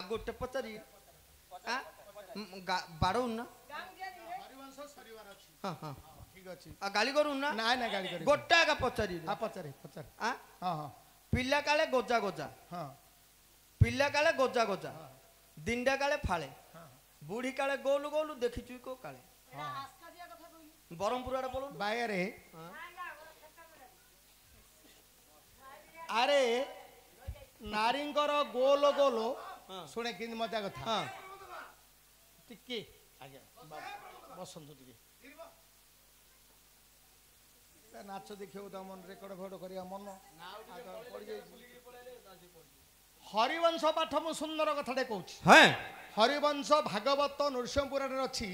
गोटे पचारि बाड़ू ना हाँ हाँ ठीक अच्छे गाली करू ना ना ना गाली कर गोटा का पचारि पचारे पचारे हाँ हाँ पिला काले गोजा गोजा हाँ पिला काले गोजा गोजा दिंडा काले फाले बुढ़ी काले गोलू गोलू देखी को काले बरमपुर आड़े बोलो बायरे अरे नारींकर गोल गोल शुणे कि मजा कथा टिके आगे बसंत टिके नाच देखियो मन रेकर्ड फेकर्ड करिया मन हरिवंश पाठ मु सुंदर कथाटे कहूँ हरिवंश भागवत नृसिंहपुराण अच्छी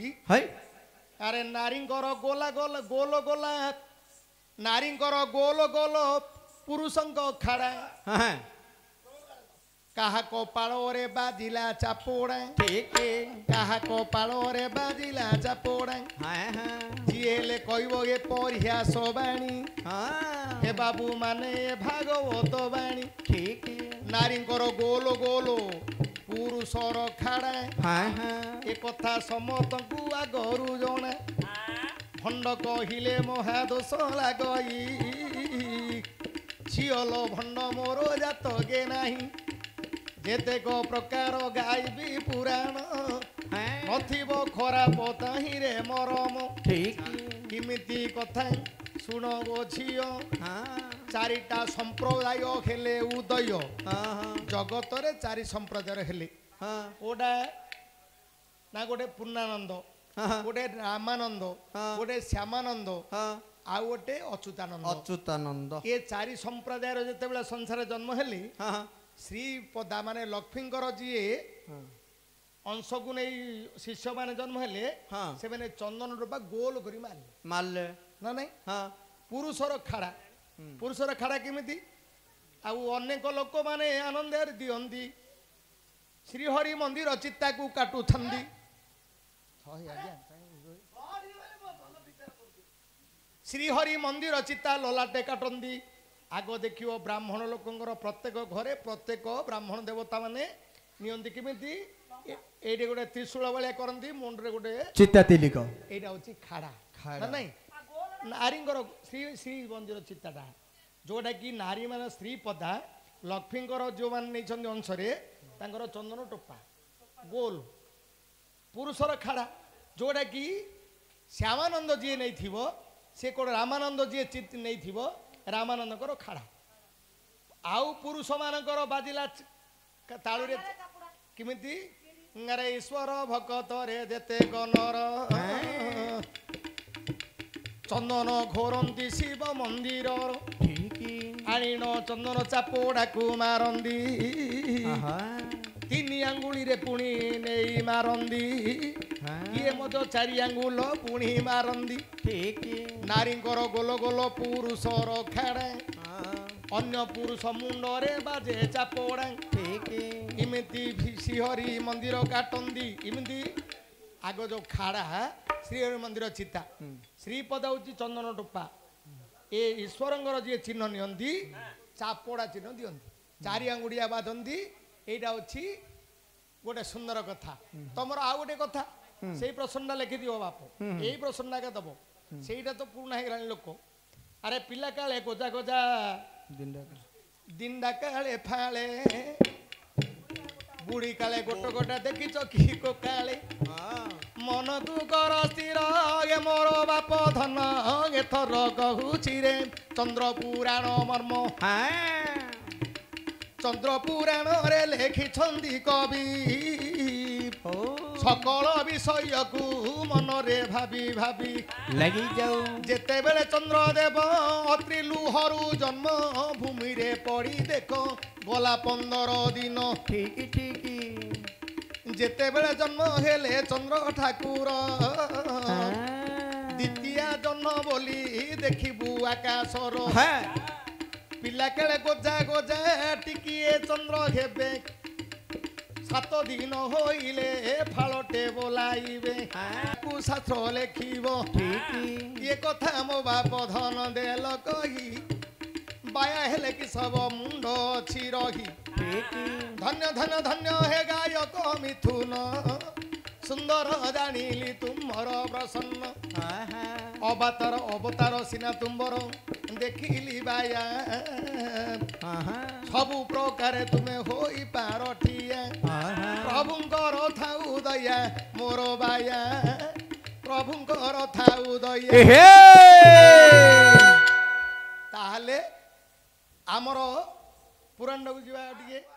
अरे नारींकर गोला गोल गोल गोला नारींकर गोल गोल पुरुषंक खाड़ा कहा कपाल रे बाजिला चापोड़ा कहा कपाल रे बाजिला चापोड़ा जीएले कहबो ए परिया सोबाणी हे बाबू माने भागवत बाणी ठीक नारींकर गोल गोल पुरुषर खाड़ा ए कथा समत को आगरू जणा भंड कहिले महादोष लागई झियल भंड मोर जात गे नाही जेतेक प्रकार गायबी पुराण नथिबो खराब ताहि रे मरम ठीक किमिति कथा सुन गो झियो चारिटा संप्रदाय हेले उदय जगत रे चारि संप्रदाय हेले ओडा ना गोटे पूर्णानंद गोटे रामानंद गोटे श्यामानंद आ गोटे अच्युतानंद अच्युतानंद ये चारि संप्रदाय जेतेबेले संसार जन्म हेली श्रीपदा माने लक्ष्मींकर जी अंश को नहीं शिष्य माने जन्म हेले से माने चंदन रूपा गोल करी मारले ना नहीं पुरुषर खाड़ा केमिति आउ अनेक लोक माने आनंद दियंती श्रीहरि मंदिर चित्ता को काटुथंदी श्रीहरि मंदिर चित्ता ललाटे काटंदी आग देखियो ब्राह्मण लोकंकर प्रत्येक घरे प्रत्येक ब्राह्मण देवता माने नियंती केमिति एडे गोटे त्रिशूल वाले करंती मुंडरे गोटे चित्ता तिलिक एटा होची खाड़ा खाड़ा नहीं नारींकर श्री श्री मंदिर चित्ताटा जोटा कि नारी माने स्त्री पदा लक्ष्मींकर जो मान नहीं छंदी अंशरे तांकर चंदन टोपा गोल पुरुषर खाड़ा जोटा कि श्यामानंद जी नहीं थिबो से कोड रामानंद जी चित्त नहीं थिबो रामानंदकर खाड़ा आउ पुरुष मानकर बाजिला ताळुरे किमिति रे ईश्वर भगत रे देते गनर चंदन घोरंती शिव मंदिर आणिन चंदन चापोड़ा को मारंदी तीन आंगुली रे पुणी नहीं मारंदी ये मत चारि आंगुल पुणी मारंदी नारींकर गोल गोल पुरुषर खाड़ा अन्य पुरुष मुंडरे बाजे चापोड़ा इमिति श्रीहरि मंदिर काटंदी इमिति आग जो खाड़ा श्रीहरि मंदिर चिता श्रीपद हूँ चंदन टोपा ए ईश्वरंगर जी चिन्ह नियंती चापोड़ा चिन्ह दियंती चारि आंगुड़िया बांधती एटा हूँ गोटे सुंदर कथा तुमर आउ गोटे कथा से प्रश्नटा लिखि दियो बाप यही प्रश्नटा के दब सेटा तो पुराना हो गलानी लोक अरे पिला काले गोजा गोजा दिंडा काले फाले बुढ़ी काले गोट गोटा देखी चकी को काले मन तू कर स्थिर ये मोर बाप धन एथर कहूची रे चंद्र पुराण मर्म चंद्र पुराण रे लेखि छंदी कवि सकल विषय को मन रे भाभी भाभी लगी जाऊ जेते बेले चंद्रदेव अत्रि लुहरु जन्म भूमि रे पड़ी देखो गला 15 दिन ठीक ठीक जेते बेले जन्म हेले चंद्र ठाकुर द्वितीय जन्म बोली देखिबू आकाशर पिला केले गोजा गोजा टिकिए चंद्र हेबे 7 दिन होइले फालटे बोलाइबे को शास्त्र लेखिबो ये कथा मो बाप धन देल कही बाया हेले कि सब मुंड अछि रही धन्य धन्य धन्य हे गायक मिथुन सुंदर जानिली तुमर प्रसन्न अवतार अवतार सिना तुम्बर देखिली बाया सबु प्रकार तुमे होई पार ठिया प्रभुंकर थाउ दया मोर बाया प्रभुंकर थाउ दया ताहले आमर पुराण को जीवा टिके